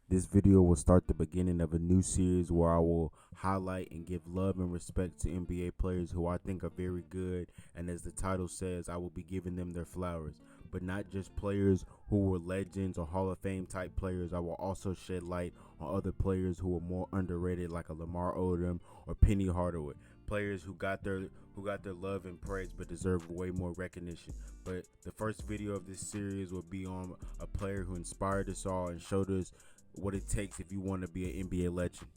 This video will start the beginning of a new series where I will highlight and give love and respect to NBA players who I think are very good, and as the title says, I will be giving them their flowers. But not just players who were legends or Hall of Fame type players. I will also shed light on other players who are more underrated, like a lamarodom or pennyhardaway. Players who got their love and praise but deserve way more recognition. But the first video of this series will be on a player who inspired us all and showed us what it takes if you want to be an NBA legend.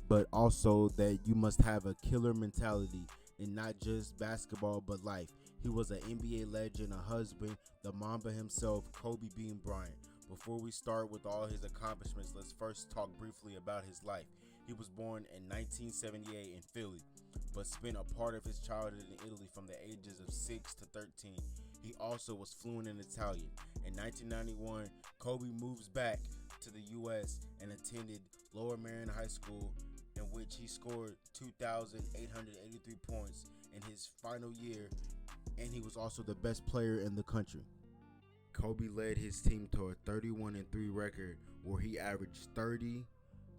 But also that you must have a killer mentality in not just basketball but life. He was an NBA legend, a husband, the mamba himself, Kobebryant. Before we start with all his accomplishments, let's first talk briefly about his life. He was born in 1978 in Philly, but spent a part of his childhood in Italy from the ages of 6 to 13. He also was fluent in Italian. In 1991, Kobe moves back to the U.S. and attended Lower Marion High School, in which he scored 2,883 points in his final year, and he was also the best player in the country. Kobe led his team to a 31-3 record where he averaged 30,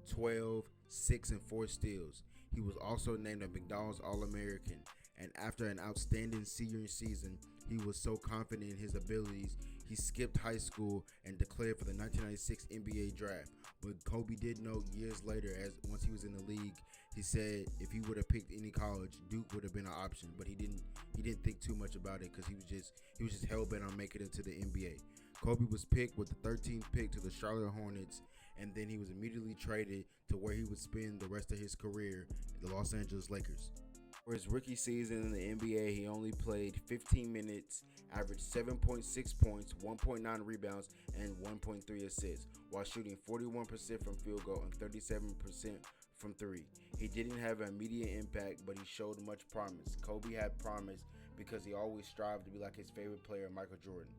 12, 6, and 4 steals. He was also named a McDonald's All-American, and after an outstanding senior season, he was so confident in his abilities, he skipped high school and declared for the 1996 NBA draft. But Kobe did know years later, as once he was in the league, he said if he would have picked any college, Duke would have been an option. But he didn't think too much about it because he was just hell bent on making it to the NBA. Kobe was picked with the 13th pick to the Charlotte Hornets, and then he was immediately traded to where he would spend the rest of his career, the Los Angeles Lakers. For his rookie season in the NBA, he only played 15 minutes, averaged 7.6 points, 1.9 rebounds, and 1.3 assists, while shooting 41% from field goal and 37% from three. He didn't have an immediate impact, but he showed much promise. Kobe had promise because he always strived to be like his favorite player, Michael Jordan.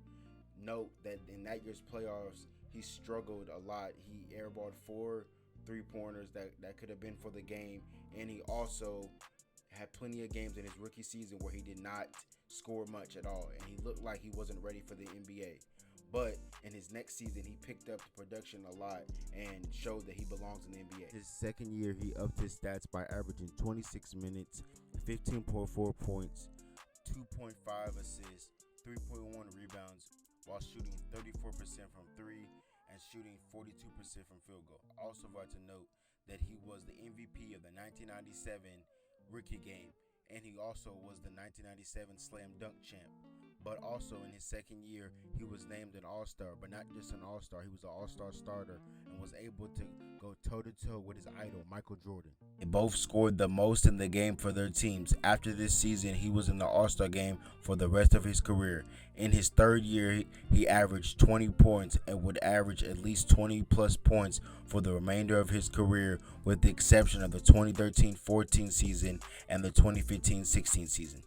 Note that in that year's playoffs, he struggled a lot. He airballed 4 3-pointers that could have been for the game, and he also had plenty of games in his rookie season where he did not score much at all, and he looked like he wasn't ready for the NBA. But in his next season, he picked up the production a lot and showed that he belongs in the NBA. His second year, he upped his stats by averaging 26 minutes, 15.4 points, 2.5 assists, 3.1 rebounds, while shooting 34% from three and shooting 42% from field goal. Also want to note that he was the MVP of the 1997 rookie game, and he also was the 1997 slam dunk champ. But also in his second year, he was named an all-star, but not just an all-star. He was an all-star starter and was able to go toe-to-toe with his idol, Michael Jordan. They both scored the most in the game for their teams. After this season, he was in the all-star game for the rest of his career. In his third year, he averaged 20 points and would average at least 20-plus points for the remainder of his career, with the exception of the 2013-14 season and the 2015-16 season.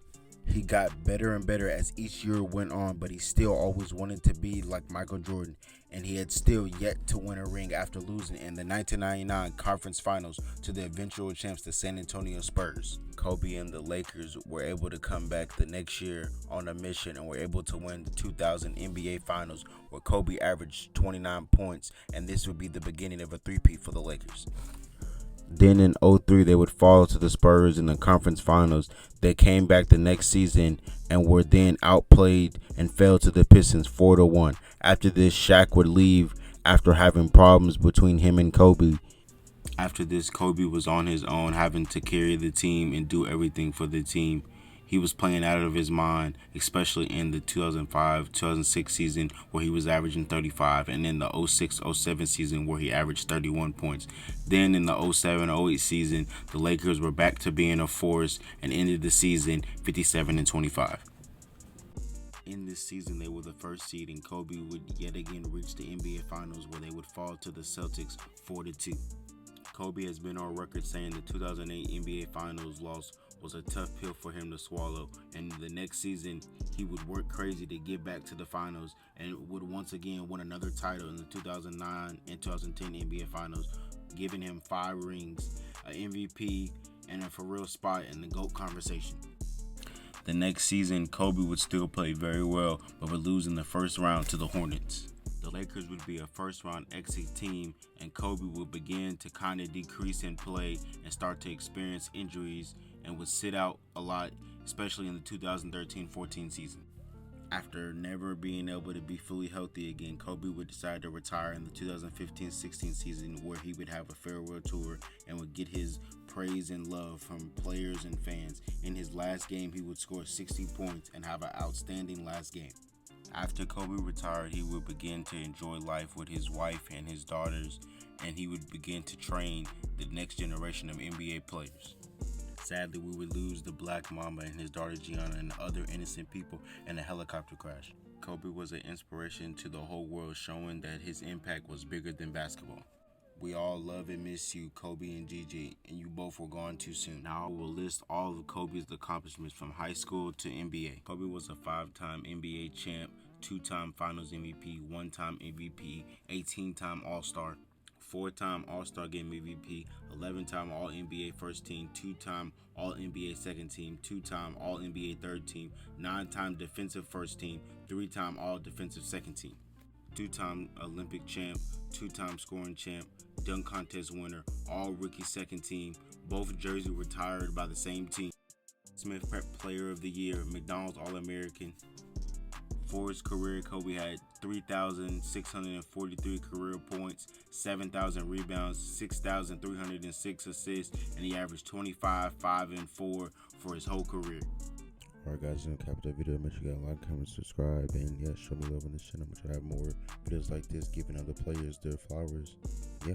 He got better and better as each year went on, but he still always wanted to be like Michael Jordan, and he had still yet to win a ring after losing in the 1999 conference finals to the eventual champs, the San Antonio Spurs. Kobe and the Lakers were able to come back the next year on a mission and were able to win the 2000 NBA Finals, where Kobe averaged 29 points, and this would be the beginning of a three-peat for the Lakers. Then in 2003, they would fall to the Spurs in the conference finals. They came back the next season and were then outplayed and fell to the Pistons 4-1. After this, Shaq would leave after having problems between him and Kobe. After this, Kobe was on his own, having to carry the team and do everything for the team. He was playing out of his mind, especially in the 2005-2006 season where he was averaging 35, and in the 06-07 season where he averaged 31 points. Then in the 07-08 season, the Lakers were back to being a force and ended the season 57-25. In this season, they were the first seed, and Kobe would yet again reach the NBA Finals where they would fall to the Celtics 4-2. Kobe has been on record saying the 2008 NBA Finals loss was a tough pill for him to swallow, and the next season he would work crazy to get back to the finals and would once again win another title in the 2009 and 2010 NBA Finals, giving him 5 rings, an MVP, and a for real spot in the GOAT conversation. The next season, Kobe would still play very well, but would lose in the first round to the Hornets. the Lakers would be a first-round exit team, and Kobe would begin to kind of decrease in play and start to experience injuries and would sit out a lot, especially in the 2013-14 season. After never being able to be fully healthy again, Kobe would decide to retire in the 2015-16 season, where he would have a farewell tour and would get his praise and love from players and fans. In his last game, he would score 60 points and have an outstanding last game. After Kobe retired, he would begin to enjoy life with his wife and his daughters, and he would begin to train the next generation of NBA players. Sadly, we would lose the Black Mamba and his daughter Gianna and other innocent people in a helicopter crash. Kobe was an inspiration to the whole world, showing that his impact was bigger than basketball. We all love and miss you, Kobe and Gigi, and you both were gone too soon. Now I will list all of Kobe's accomplishments from high school to NBA. Kobe was a 5-time NBA champ, 2-time Finals MVP, 1-time MVP, 18-time All-Star, 4-time All-Star Game MVP, 11-time All-NBA First Team, 2-time All-NBA Second Team, 2-time All-NBA Third Team, 9-time Defensive First Team, 3-time All-Defensive Second Team, 2-time Olympic champ, 2-time scoring champ, dunk contest winner, All-Rookie Second Team, both jerseys retired by the same team, Smith Prep Player of the Year, McDonald's All-American. For his career, Kobe had 3,643 career points, 7,000 rebounds, 6,306 assists, and he averaged 25, 5, and 4 for his whole career. Alright guys, cap that video. Make sure you guys like, comment, subscribe, and yeah, show me love on this channel. I'm gonna try to have more videos like this, giving other players their flowers. Yeah.